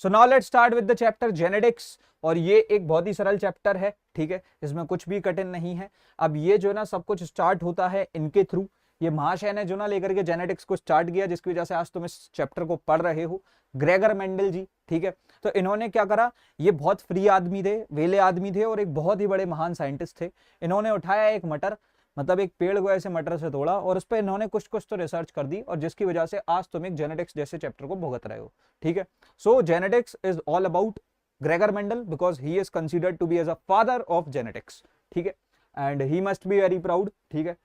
So now let's start with the chapter genetics. और ये एक बहुत ही सरल चैप्टर है, ठीक है, इसमें कुछ भी कठिन नहीं है। अब ये जो है ना सब कुछ स्टार्ट होता है इनके थ्रू। ये महाशय ने जो ना लेकर के जेनेटिक्स को स्टार्ट किया, जिसकी वजह से आज तुम इस चैप्टर को पढ़ रहे हो, ग्रेगर मेंडल जी, ठीक है। तो इन्होंने क्या करा, ये बहुत फ्री आदमी थे, वेले आदमी थे और एक बहुत ही बड़े महान साइंटिस्ट थे। इन्होंने उठाया एक मटर, मतलब एक पेड़ को ऐसे मटर से तोड़ा और उस पर इन्होंने कुछ कुछ तो रिसर्च कर दी, और जिसकी वजह से आज तुम एक जेनेटिक्स जैसे चैप्टर को भुगत रहे हो, ठीक है। So genetics is all about Gregor Mendel because he is considered to be as a father of genetics, ठीक है, and he must be very proud, ठीक है।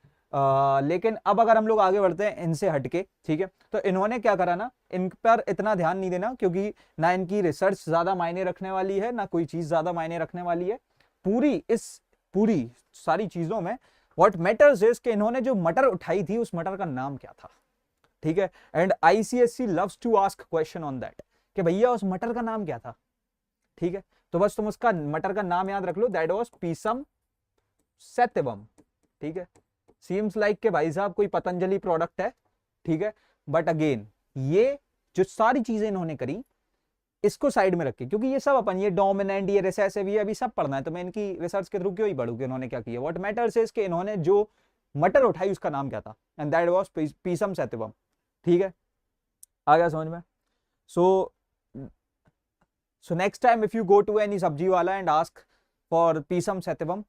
लेकिन अब अगर हम लोग आगे बढ़ते हैं इनसे हटके, ठीक है, तो इन्होंने क्या करा ना, इन पर इतना ध्यान नहीं देना क्योंकि ना इनकी रिसर्च ज्यादा मायने रखने वाली है, ना कोई चीज ज्यादा मायने रखने वाली है। पूरी सारी चीजों में व्हाट मैटर्स इज कि इन्होंने जो मटर उठाई थी उस मटर का नाम क्या था, ठीक है। And ICSC loves to ask question on that कि भैया उस मटर का नाम क्या था, ठीक है। तो बस तुम उसका मटर का नाम याद रख लो, दैट वाज पीसम सैतिवम, ठीक है। सीम्स लाइक के भाई साहब कोई पतंजलि प्रोडक्ट है, ठीक है, बट अगेन ये जो सारी चीजें इन्होंने करी इसको साइड में रखे, क्योंकि ये सब अपन ये डोमिनेंट ये रिसेसिव ये अभी सब पढ़ना है, तो मैं इनकी रिसर्च के थ्रू क्यों ही पढ़ूं कि इन्होंने क्या किया। व्हाट मैटर्स इज कि इन्होंने जो मटर उठाई उसका नाम क्या था, and that was pisum sativum, ठीक है। आ गया समझ में। So next time if you go to any sabzi wala and ask for pisum sativum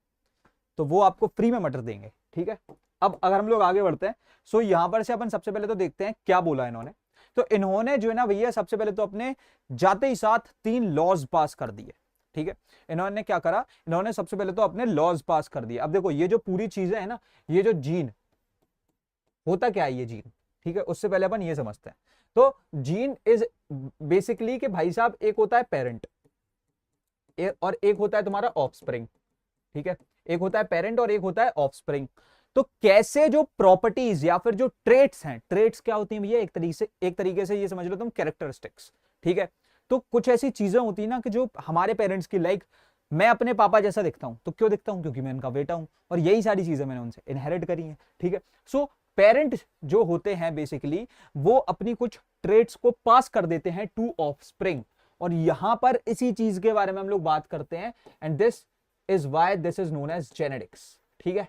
तो वो आपको फ्री में मटर देंगे, ठीक है। अब अगर हम लोग आगे बढ़ते हैं, सो यहां पर से अपन सबसे पहले तो देखते हैं क्या बोला इन्होंने। तो इन्होंने जो है ना भैया सबसे पहले तो अपने जाते ही साथ 3 लॉज पास कर दिए, ठीक है। इन्होंने क्या करा, इन्होंने सबसे पहले तो अपने लॉज पास कर दिए। अब देखो ये जो पूरी चीजें है ना, ये जो जीन होता क्या है, ये जीन, ठीक है, उससे पहले अपन ये समझते हैं। तो जीन इज बेसिकली कि भाई साहब एक होता है पेरेंट और एक होता है तुम्हारा ऑफस्प्रिंग, ठीक है। एक होता है पेरेंट और एक होता है ऑफस्प्रिंग। तो कैसे जो प्रॉपर्टीज या फिर जो ट्रेट्स हैं, ट्रेट्स क्या होती हैं भैया, एक तरीके से ये समझ लो तुम कैरेक्टरिस्टिक्स, ठीक है। तो कुछ ऐसी चीजें होती है ना कि जो हमारे पेरेंट्स की, लाइक मैं अपने पापा जैसा दिखता हूं, तो क्यों दिखता हूं, क्योंकि मैं उनका बेटा हूं और यही सारी चीजें मैंने उनसे इनहेरिट करी हैं, ठीक है। सो पेरेंट जो होते हैं बेसिकली वो अपनी कुछ ट्रेट्स को पास कर देते हैं टू ऑफस्प्रिंग, और यहां पर इसी चीज के बारे में हम लोग बात करते हैं, and this is why this is known as genetics, ठीक है।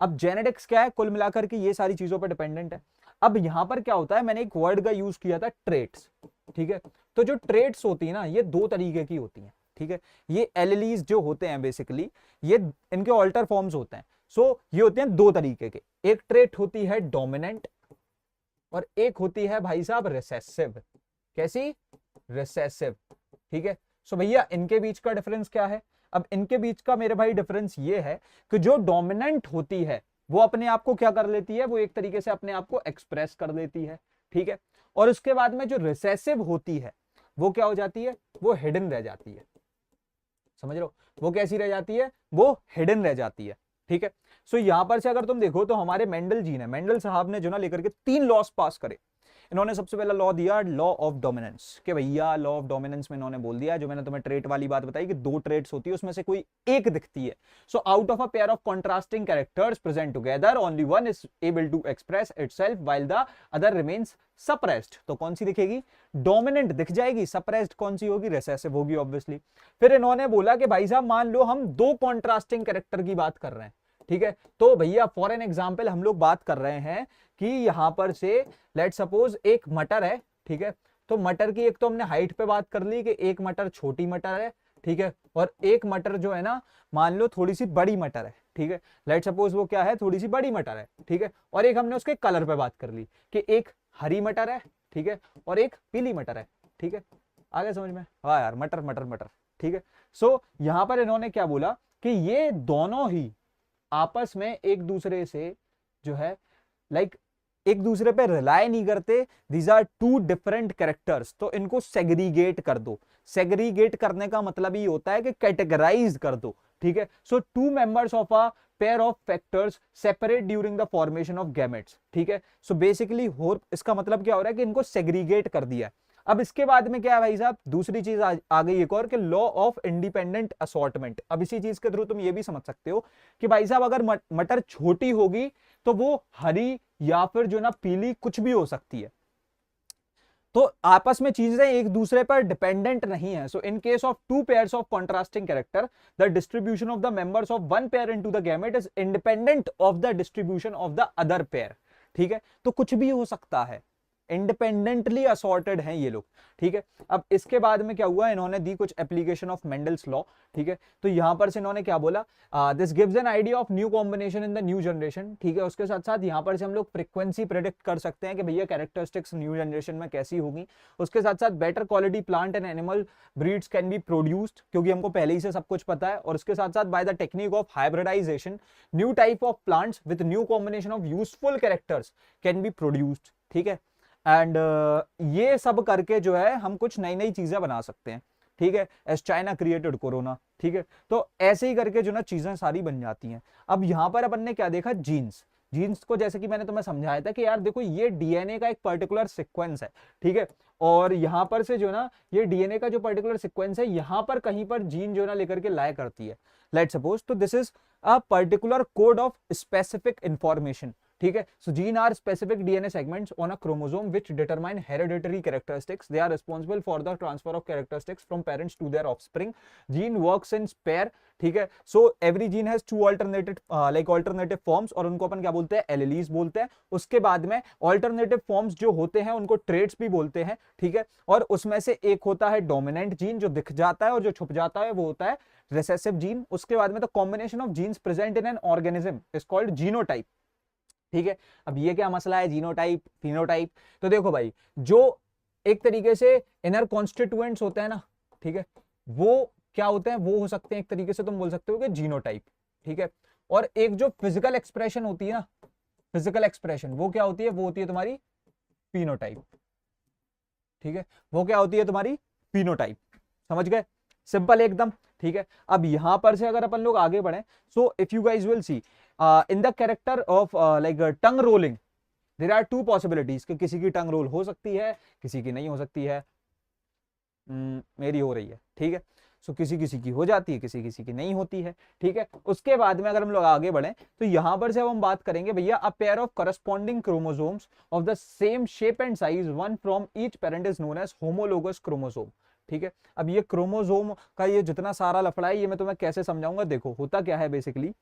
अब जेनेटिक्स क्या है, कुल मिलाकर के ये सारी चीजों पर डिपेंडेंट है। अब यहां पर क्या होता है, मैंने एक वर्ड का यूज किया था ट्रेट्स, ठीक है। तो जो ट्रेट्स होती है ना ये 2 तरीके की होती हैं, ठीक है। ये एलिलीज जो होते हैं बेसिकली ये इनके ऑल्टर फॉर्म्स होते हैं। सो ये होते हैं 2 तरीके के, एक ट्रेट होती है डोमिनेंट और एक होती है भाई साहब रिसेसिव। कैसी, रिसेसिव, ठीक है। सो भैया इनके बीच का डिफरेंस क्या है, अब इनके बीच का मेरे भाई डिफरेंस ये है कि जो डोमिनेंट होती है वो अपने आप को क्या कर लेती है, वो एक तरीके से अपने आप को एक्सप्रेस कर लेती है, ठीक है। और उसके बाद में जो रिसेसिव होती है वो क्या हो जाती है, वो हिडन रह जाती है, समझ लो, वो कैसी रह जाती है, वो हिडन रह जाती है, ठीक है। सो यहां पर से अगर तुम देखो तो हमारे मेंडल जी ने, मेंडल साहब ने जो ना लेकर के 3 लॉस पास करे। इन्होंने सबसे पहला लॉ दिया लॉ ऑफ डोमिनेंस, कि भैया लॉ ऑफ डोमिनेंस में इन्होंने बोल दिया, जो मैंने तुम्हें ट्रेट वाली बात बताई कि 2 ट्रेट्स होती है उसमें से कोई एक दिखती है। So out of a pair of contrasting characters present together only one is able to express itself while the other remains suppressed. तो कौन सी दिखेगी, डोमिनेंट दिख जाएगी, सप्रेस्ड कौन सी होगी, रिसेसिव होगी ऑब्वियसली। फिर इन्होंने बोला कि भाई साहब मान लो हम 2 कॉन्ट्रास्टिंग कैरेक्टर की बात कर रहे हैं, ठीक है। तो भैया फॉर एन एग्जाम्पल हम लोग बात कर रहे हैं कि यहां पर से लेट सपोज एक मटर है, ठीक है। तो मटर की एक तो हमने हाइट पे बात कर ली कि एक मटर छोटी मटर है, ठीक है, और एक मटर जो है ना मान लो थोड़ी सी बड़ी मटर है, ठीक है। लेट सपोज वो क्या है, थोड़ी सी बड़ी मटर है, ठीक है। और एक हमने उसके कलर पे बात कर ली कि एक हरी मटर है, ठीक है, और एक पीली मटर है, ठीक है। आगे समझ में, हाँ यार, मटर मटर मटर, ठीक है। सो यहां पर इन्होंने क्या बोला कि ये दोनों ही आपस में एक दूसरे से जो है लाइक एक दूसरे पे रिलाय नहीं करते, दीज आर 2 डिफरेंट कैरेक्टर्स, तो इनको सेग्रीगेट कर दो। सेग्रीगेट करने का मतलब ये होता है कि कैटेगराइज कर दो, ठीक है। सो 2 members of a pair of factors separate during the formation of gametes, ठीक है। सो बेसिकली इसका मतलब क्या हो रहा है कि इनको सेग्रीगेट कर दिया। अब इसके बाद में क्या है भाई साहब, दूसरी चीज आ गई एक और कि लॉ ऑफ इंडिपेंडेंट असॉर्टमेंट। अब इसी चीज के थ्रू तुम ये भी समझ सकते हो कि भाई साहब अगर मटर छोटी होगी तो वो हरी या फिर जो ना पीली कुछ भी हो सकती है। तो आपस में चीजें एक दूसरे पर डिपेंडेंट नहीं है. So in case of two pairs of contrasting character, the distribution of the members of one pair into the gamete is independent of the distribution of the other pair. ठीक है, तो कुछ भी हो सकता है, इंडिपेंडेंटली असॉर्टेड हैं ये लोग. ठीक है, अब इसके बाद में क्या हुआ, इन्होंने दी कुछ एप्लीकेशन ऑफ मेंडल्स लॉ. ठीक है, तो यहां पर से इन्होंने क्या बोला, this gives an idea of new combination in the new generation. ठीक है, उसके साथ साथ यहां पर से हम लोग फ्रीक्वेंसी प्रेडिक्ट कर सकते हैं कि भैया कैरेक्टरिस्टिक्स न्यू जनरेशन में कैसी होगी. उसके साथ साथ better quality plant and animal breeds can be produced, क्योंकि हमको पहले ही से सब कुछ पता है. और उसके साथ साथ by the technique of hybridisation new type of plants with new combination of useful characters can be produced. ठीक है, एंड ये सब करके जो है हम कुछ नई नई चीजें बना सकते हैं. ठीक है, एज चाइना क्रिएटेड कोरोना. ठीक है, तो ऐसे ही करके जो ना चीजें सारी बन जाती हैं. अब यहां पर अपन ने क्या देखा, जीन्स. जीन्स को जैसे कि मैंने तुम्हें समझाया था कि यार देखो ये डीएनए का एक पर्टिकुलर सीक्वेंस है. ठीक है, और यहां पर से जो ना ये डीएनए का जो पर्टिकुलर सीक्वेंस है, यहां पर कहीं पर जीन जो ना लेकर के लाया करती है. लेट्स सपोज, तो this is a particular code of specific information. ठीक है, so gene are specific DNA segments on a chromosome which determine hereditary characteristics. They are responsible for the transfer of characteristics from parents to their offspring. Gene works in pair. ठीक है, so every gene has two alternative forms, और उनको अपन क्या बोलते हैं, एलीलीज बोलते हैं. उसके बाद में अल्टरनेटिव फॉर्म्स जो होते हैं उनको ट्रेट्स भी बोलते हैं. ठीक है, और उसमें से एक होता है डोमिनेंट जीन जो दिख जाता है, और जो छुप जाता है वो होता है रिसेसिव जीन. उसके बाद में the combination of genes present in an organism is called genotype. ठीक है, अब ये क्या मसला है, जीनोटाइप फिनोटाइप. तो देखो भाई, जो एक तरीके से इनर कॉन्स्टिट्यूएंट्स होते हैं ना, ठीक है, वो क्या होते हैं, वो हो सकते हैं एक तरीके से तुम बोल सकते हो कि जीनोटाइप. ठीक है, और एक जो फिजिकल एक्सप्रेशन होती है ना, फिजिकल एक्सप्रेशन, वो क्या होती है, वो होती है तुम्हारी फिनोटाइप. ठीक है, वो क्या होती है तुम्हारी फिनोटाइप. समझ गए, सिंपल एकदम. ठीक है, अब यहां पर से अगर अपन लोग आगे बढ़े, so if you guys will see in the character of like tongue rolling, there are two possibilities कि किसी की टंग रोल हो सकती है, किसी की नहीं हो सकती है. मेरी हो रही है. ठीक है, सो किसी किसी की हो जाती है, किसी किसी की नहीं होती है. ठीक है, उसके बाद में अगर हम लोग आगे बढ़े, तो यहां पर से अब हम बात करेंगे भैया, a pair of corresponding chromosomes of the same shape and size, one from each parent is known as homologous chromosome. ठीक है, अब ये क्रोमोसोम का ये जितना सारा लफड़ा है, ये मैं तुम्हें कैसे समझाऊंगा. देखो होता क्या है बेसिकली,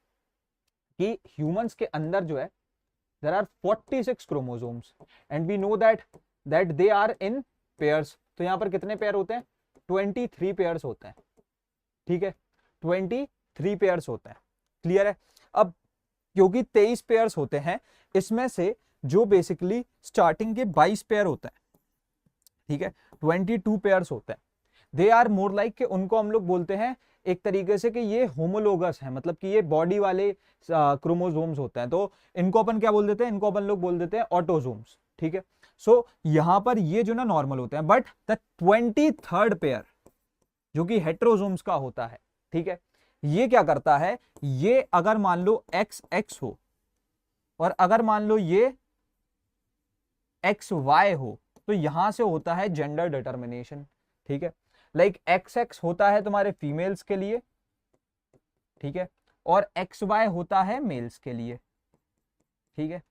कि ह्यूमंस के अंदर जो है there are 46 chromosomes and we know that they are in pairs. तो यहां पर कितने पेयर होते हैं, 23 पेयर्स होते हैं. ठीक है, 23 पेयर्स होते हैं. क्लियर है. अब क्योंकि 23 पेयर्स होते हैं, इसमें से जो बेसिकली स्टार्टिंग के 22 पेयर होते हैं, ठीक है, 22 पेयर्स होते हैं. दे आर मोर लाइक कि उनको हम लोग बोलते हैं एक तरीके से कि ये होमोलोगस है, मतलब कि ये बॉडी वाले क्रोमोसोम्स होते हैं. तो इनको अपन क्या बोल देते हैं, इनको अपन लोग बोल देते हैं ऑटोसोम्स. ठीक है, सो यहां पर ये जो ना नॉर्मल होते हैं, बट द 23rd पेयर जो कि हेट्रोसोम्स का होता है, ठीक है, ये क्या करता है, ये अगर मान लो XX हो, और अगर मान लो ये XY हो, तो यहां से होता है जेंडर डिटर्मिनेशन. ठीक है, लाइक XX होता है तुम्हारे फीमेल्स के लिए, ठीक है, और XY होता है मेल्स के लिए. ठीक है,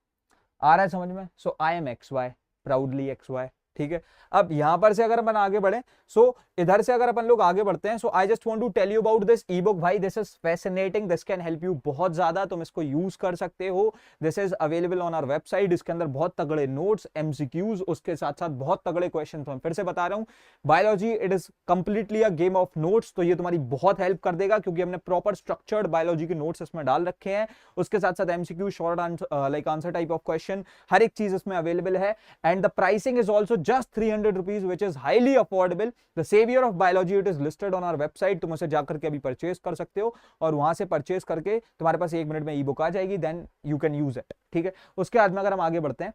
आ रहा है समझ में. So I am XY, proudly XY. ठीक है, अब यहां पर से अगर अपन आगे बढ़े, सो इधर से अगर अपन लोग आगे बढ़ते हैं, so I just want to tell you about this ebook. भाई this is fascinating, this can help you बहुत ज्यादा, तुम इसको यूज कर सकते हो. This is available on our website. इसके अंदर बहुत तगड़े नोट्स, MCQs, उसके साथ साथ बहुत तगड़े क्वेश्चन. तो मैं फिर से बता रहा हूँ, biology it is completely a game of notes. तो ये तुम्हारी बहुत हेल्प कर देगा, क्योंकि हमने प्रॉपर स्ट्रक्चर्ड बायोलॉजी के नोट्स इसमें डाल रखे हैं. उसके साथ साथ MCQ, short like answer type of question, हर एक चीज इसमें अवेलेबल है. And the pricing is also just 300 rupees, which is highly affordable. The savior of biology, it is listed on our website. तुम उसे जाकर के अभी परचेज कर सकते हो, और वहां से परचेज करके तुम्हारे पास 1 मिनट में ई बुक आ जाएगी. Then you can use it. ठीक है, उसके बाद में अगर हम आगे बढ़ते हैं,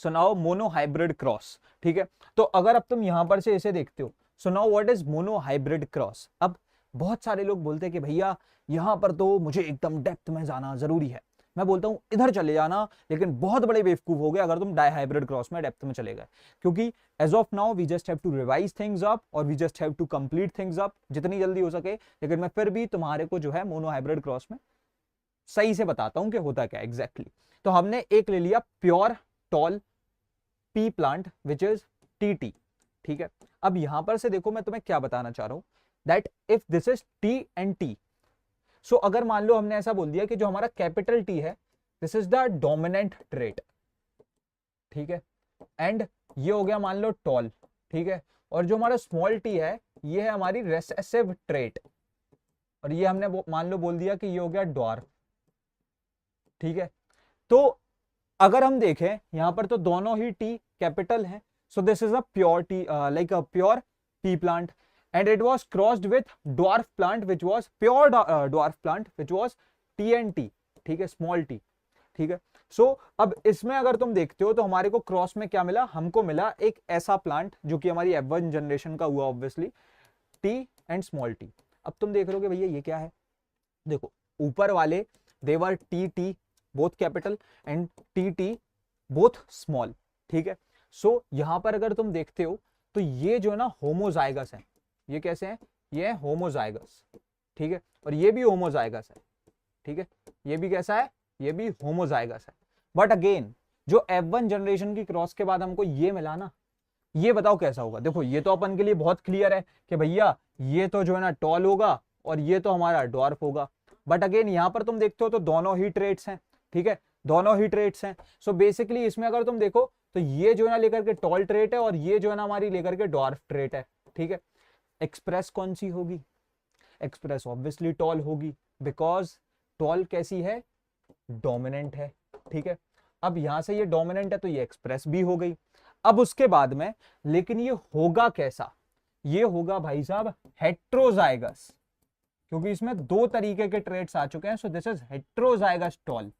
so now mono hybrid cross. ठीक है, तो अगर अब तुम यहां पर से इसे देखते हो, so now what is mono hybrid cross. अब बहुत सारे लोग बोलते हैं कि भैया यहां पर तो मुझे एकदम डेप्थ में जाना जरूरी है. मैं बोलता हूं इधर चले जाना, लेकिन बहुत बड़े बेवकूफ हो गए अगर तुम डाई हाइब्रिड क्रॉस में डेप्थ में चले गए, क्योंकि as of now we just have to revise things up, और we just have to complete things up जितनी जल्दी हो सके. लेकिन मैं फिर भी तुम्हारे को जो है मोनो हाइब्रिड क्रॉस में सही से बताता हूं कि होता क्या एग्जैक्टली. तो हमने एक ले लिया pure tall P plant which is T. ठीक है, अब यहां पर से देखो मैं तुम्हें क्या बताना चाह रहा हूं, that if this is T and T, so अगर मान लो हमने ऐसा बोल दिया कि जो हमारा कैपिटल टी है this is the dominant trait, ठीक है, एंड ये हो गया मान लो टॉल, ठीक है, और जो हमारा स्मॉल टी है ये है हमारी रेसेसिव ट्रेट, और ये हमने मान लो बोल दिया कि ये हो गया ड्वार्फ। ठीक है, तो अगर हम देखें यहां पर तो दोनों ही टी कैपिटल हैं, so this is a pure T, like a pure T plant, and it was crossed with dwarf plant which was pure dwarf plant which was T and T, ठीक है, स्मॉल टी। ठीक है, सो अब इसमें अगर तुम देखते हो तो हमारे को क्रॉस में क्या मिला, हमको मिला एक ऐसा प्लांट जो कि हमारी F1 जनरेशन का हुआ obviously, T and small T. अब तुम देख रहे हो भैया ये क्या है, देखो ऊपर वाले देवर T T both capital and T T both small. ठीक है, सो यहां पर अगर तुम देखते हो तो ये जो है ना होमोजाइगस है, ये कैसे है, ये है होमोजाइगस। ठीक है, और ये भी होमोजाइगस है। ठीक है, ये भी कैसा है, ये भी होमोजाइगस है। बट अगेन जो F1 जनरेशन की क्रॉस के बाद हमको ये मिला ना, ये बताओ कैसा होगा। देखो ये तो अपन के लिए बहुत क्लियर है कि भैया ये तो जो है ना टॉल होगा और ये तो हमारा ड्वार्फ होगा। बट अगेन यहां पर तुम देखते हो तो दोनों ही ट्रेट्स हैं। ठीक है, दोनों ही ट्रेट्स हैं। सो बेसिकली इसमें अगर तुम देखो तो ये जो है ना लेकर के टॉल ट्रेट है और ये जो है ना हमारी लेकर के ड्वार्फ ट्रेट है। ठीक है, एक्सप्रेस कौन सी होगी, एक्सप्रेस ऑब्वियसली टॉल होगी, बिकॉज टॉल कैसी है, डोमिनेंट है। ठीक है, अब यहां से ये डोमिनेंट है तो ये एक्सप्रेस भी हो गई। अब उसके बाद में लेकिन ये होगा कैसा, ये होगा भाई साहब हेट्रोजाइगस, क्योंकि इसमें दो तरीके के ट्रेट्स आ चुके हैं। So this is heterozygous tall.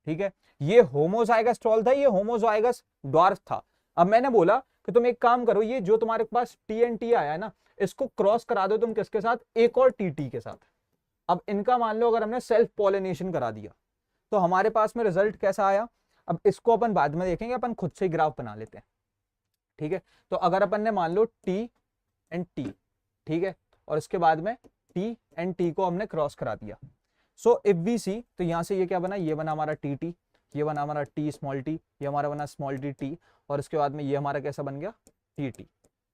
ठीक है, ये होमोजाइगस टॉल था, ये होमोजाइगस ड्वार्फ था। अब मैंने बोला कि तुम एक काम करो, ये जो तुम्हारे पास टी एंड टी आया है ना, इसको क्रॉस करा दो तुम किसके साथ, एक और टी टी के साथ। अब इनका मान लो अगर हमने सेल्फ पॉलिनेशन करा दिया तो हमारे पास में रिजल्ट कैसा आया। अब इसको अपन बाद में देखेंगे, अपन खुद से ग्राफ बना लेते हैं। ठीक है, तो अगर अपन ने मान लो टी एंड टी, ठीक है, और इसके बाद में टी एंड टी को हमने क्रॉस करा दिया। सो इफ वी सी तो यहां से ये क्या बना, ये बना हमारा टी टी, ये बना हमारा टी स्मॉल टी, ये हमारा बना स्मॉल टी टी, और इसके बाद में ये हमारा कैसा बन गया, T T.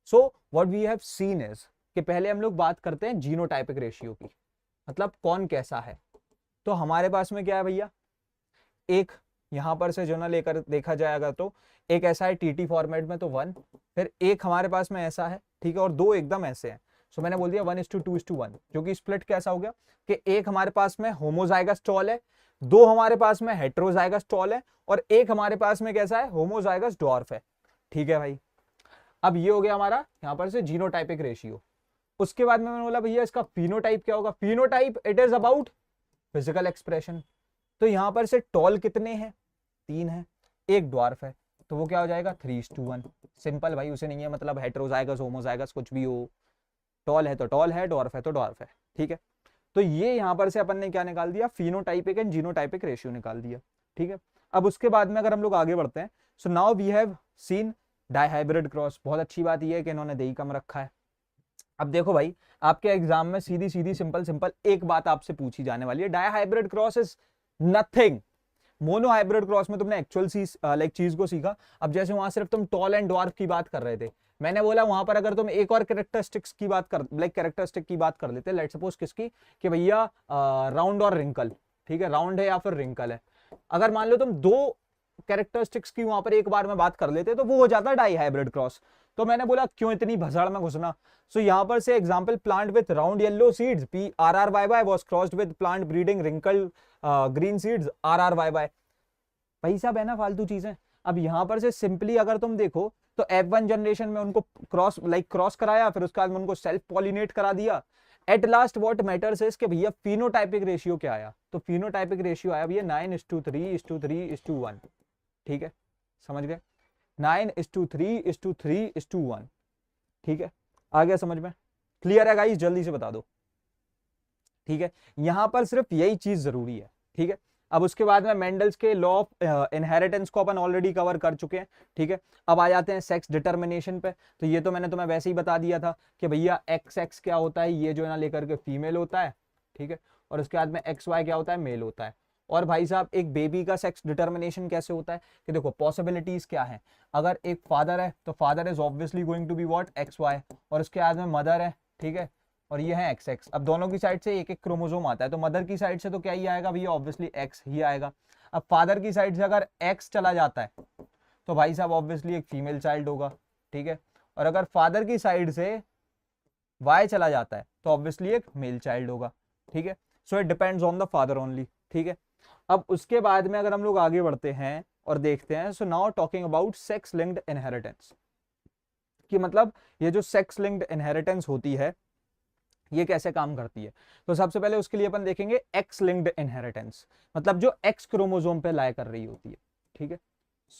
So what we have seen is कि पहले हम लोग बात करते हैं जीनोटाइपिक रेशियो की, मतलब कौन कैसा है। तो हमारे पास में क्या है भैया, एक यहां पर से जो ना लेकर देखा जाएगा तो एक ऐसा है टीटी फॉर्मेट में तो 1, फिर एक हमारे पास में ऐसा है, ठीक है, और दो एकदम ऐसे हैं। सो मैंने बोल दिया 1:2:1, जो कि स्प्लिट कैसा हो गया कि एक हमारे पास में होमोजाइगस टॉल है, दो हमारे पास में हेट्रोजाइगस टॉल है, और एक हमारे पास में कैसा है, होमोजाइगस ड्वार्फ है। ठीक है भाई, अब ये हो गया हमारा यहां पर से जीनोटाइपिक रेशियो। उसके बाद में मैंने बोला भैया इसका फिनोटाइप क्या होगा, phenotype it is about physical expression. तो यहां पर से टॉल कितने हैं, 3 है, एक ड्वार्फ है, तो वो क्या हो जाएगा 3:1। सिंपल भाई, उसे नहीं है मतलब हेट्रोजाइगस होमोजाइगस कुछ भी हो, टॉल है तो टॉल है, ड्वार्फ है तो ड्वार्फ है। ठीक है, तो ये यहां पर से अपन ने क्या निकाल दिया, फिनोटाइपिक एंड जीनोटाइपिक रेशियो निकाल दिया। ठीक है, अब उसके बाद में अगर हम लोग आगे बढ़ते हैं, so now we have seen dihybrid cross. बहुत अच्छी बात यह है कि इन्होंने दही कम रखा है। अब देखो भाई, आपके एग्जाम में सीधी सीधी सिंपल सिंपल एक बात आपसे पूछी जाने वाली है, dihybrid cross is nothing. Mono hybrid cross में तुमने एक्चुअल चीज को सीखा। अब जैसे वहां सिर्फ तुम टॉल एंड ड्वार्फ की बात कर रहे थे, मैंने बोला वहां पर अगर तुम एक और कैरेक्टरिस्टिक्स की बात कर, लाइक कैरेक्टरिस्टिक की बात कर लेते, लेट्स सपोज किसकी, कि भैया राउंड और रिंकल। ठीक है, राउंड है या फिर रिंकल है, अगर मान लो तुम दो कैरेक्टरिस्टिक्स की वहां पर एक बार में बात कर लेते तो वो हो जाता डाई हाइब्रिड क्रॉस। तो मैंने बोला क्यों इतनी भसड़ में घुसना। सो यहां पर से example, plant with round yellow seeds PRRYY was crossed with plant breeding wrinkle green seeds RRYY। भाई साहब है ना फालतू चीजें। अब यहां पर से सिंपली अगर तुम देखो तो F1 जनरेशन में उनको क्रॉस कराया, फिर उसके बाद में उनको सेल्फ पॉलिनेट करा दिया। At last what matters is कि भैया फिनोटाइपिक रेशियो क्या आया, तो फिनोटाइपिक रेशियो आया भैया 9:3:3:1। ठीक है, समझ गए, 9:3:3:1। ठीक है, आ गया समझ में, क्लियर है गाइस, जल्दी से बता दो। ठीक है, यहां पर सिर्फ यही चीज जरूरी है। ठीक है, अब उसके बाद में मेंडल्स के लॉ ऑफ इनहेरिटेंस को अपन ऑलरेडी कवर कर चुके हैं। ठीक है, अब आ जाते हैं सेक्स डिटर्मिनेशन पे। तो ये तो मैंने तुम्हें वैसे ही बता दिया था कि भैया XX क्या होता है, ये जो है ना लेकर के फीमेल होता है। ठीक है, और उसके बाद में XY क्या होता है, मेल होता है। और भाई साहब एक बेबी का सेक्स डिटर्मिनेशन कैसे होता है कि देखो पॉसिबिलिटीज क्या है, अगर एक फादर है तो father is obviously going to be what X Y, और उसके बाद में मदर है, ठीक है, और ये है एक्स एक्स। अब दोनों की साइड से एक एक क्रोमोसोम आता है, तो मदर की साइड से तो क्या ही आएगा भैया, ऑब्वियसली एक्स ही आएगा। अब फादर की साइड से अगर एक्स चला जाता है तो भाई साहब ऑब्वियसली एक फीमेल चाइल्ड होगा, ठीक है, और अगर फादर की साइड से वाई चला जाता है तो ऑब्वियसली एक मेल चाइल्ड होगा, ठीक है। So it depends on the father only, ठीक है। अब उसके बाद में अगर हम लोग आगे बढ़ते हैं और देखते हैं, so now talking about sex linked inheritance, कि मतलब ये जो सेक्स लिंक्ड इनहेरिटेंस होती है ये कैसे काम करती है। तो सबसे पहले उसके लिए अपन देखेंगे एक्स लिंक्ड इनहेरिटेंस, मतलब जो एक्स क्रोमोसोम पे लाई कर रही होती है, ठीक है।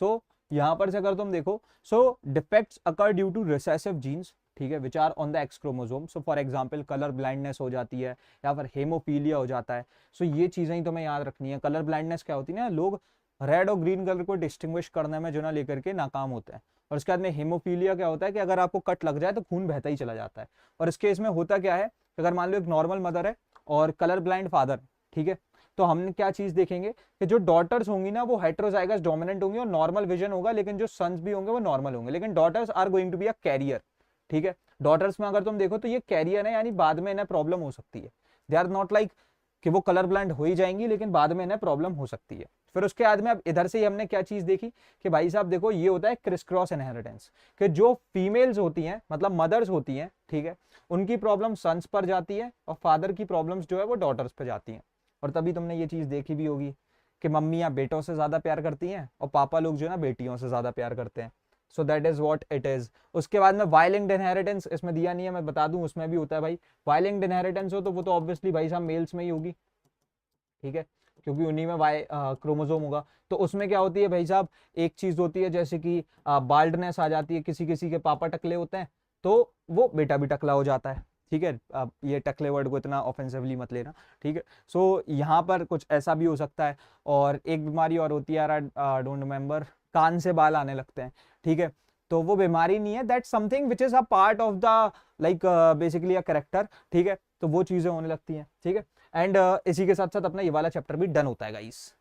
सो यहां पर से अगर तुम देखो, so defects occur due to recessive genes, ठीक है, which are on the X chromosome. So for example colour blindness हो जाती है या फिर हेमोफीलिया हो जाता है। सो ये चीजें ही तुम्हें याद रखनी है। कलर ब्लाइंडनेस क्या होती है ना, लोग रेड और ग्रीन कलर को डिस्टिंग्विश करने में जो ना लेकर के नाकाम होते हैं। और उसके बाद में हेमोफीलिया क्या होता है कि अगर आपको कट लग जाए तो खून बहता ही चला जाता है। और इस केस में होता क्या है, अगर मान लो एक नॉर्मल मदर है और कलर ब्लाइंड फादर, ठीक है, तो हमने क्या चीज देखेंगे कि जो डॉटर्स होंगी ना वो हेटेरोजाइगस डोमिनेंट होंगी और नॉर्मल विजन होगा, लेकिन जो सन्स भी होंगे वो नॉर्मल होंगे, लेकिन daughters are going to be a carrier, ठीक है। डॉटर्स में अगर तुम देखो तो ये कैरियर है, यानी बाद में इन्हें प्रॉब्लम हो सकती है। दे आर नॉट लाइक कि वो कलर ब्लाइंड हो ही जाएंगी, लेकिन बाद में इन्हें प्रॉब्लम हो सकती है। फिर उसके बाद में अब इधर से ही हमने क्या चीज देखी कि भाई साहब देखो ये होता है क्रिस क्रॉस इनहेरिटेंस, कि जो फीमेल्स होती हैं मतलब मदर्स होती हैं, ठीक है, उनकी प्रॉब्लम सन्स पर जाती है और फादर की प्रॉब्लम्स जो है वो डॉटर्स पर जाती हैं। और तभी तुमने ये चीज देखी भी होगी कि मम्मियां बेटों से ज्यादा प्यार करती हैं और पापा लोग जो है ना बेटियों से ज्यादा प्यार करते हैं। So that is what it is. उसके बाद में वाइलिंग इनहेरिटेंस इसमें दिया नहीं है, मैं बता दूं उसमें भी होता है भाई। वाइलिंग इनहेरिटेंस हो तो वो तो ऑब्वियसली भाई साहब मेल्स में ही होगी, ठीक है, क्योंकि उन्हीं में वाई क्रोमोसोम होगा। तो उसमें क्या होती है भाई साहब, एक चीज होती है जैसे कि बाल्डनेस आ जाती है, किसी किसी के पापा टकले होते हैं तो वो बेटा भी टकला हो जाता है, ठीक है। अब ये टकले वर्ड को इतना ऑफेंसिवली मत लेना, ठीक है। सो यहाँ पर कुछ ऐसा भी हो सकता है। और एक बीमारी और होती है यार, आई डोंट रिमेम्बर, कान से बाल आने लगते हैं, ठीक है, तो वो बीमारी नहीं है, that something which is a part of the like basically a character, ठीक है। तो वो चीजें होने लगती हैं, ठीक है। एंड इसी के साथ साथ अपना ये वाला चैप्टर भी डन होता है गाइस।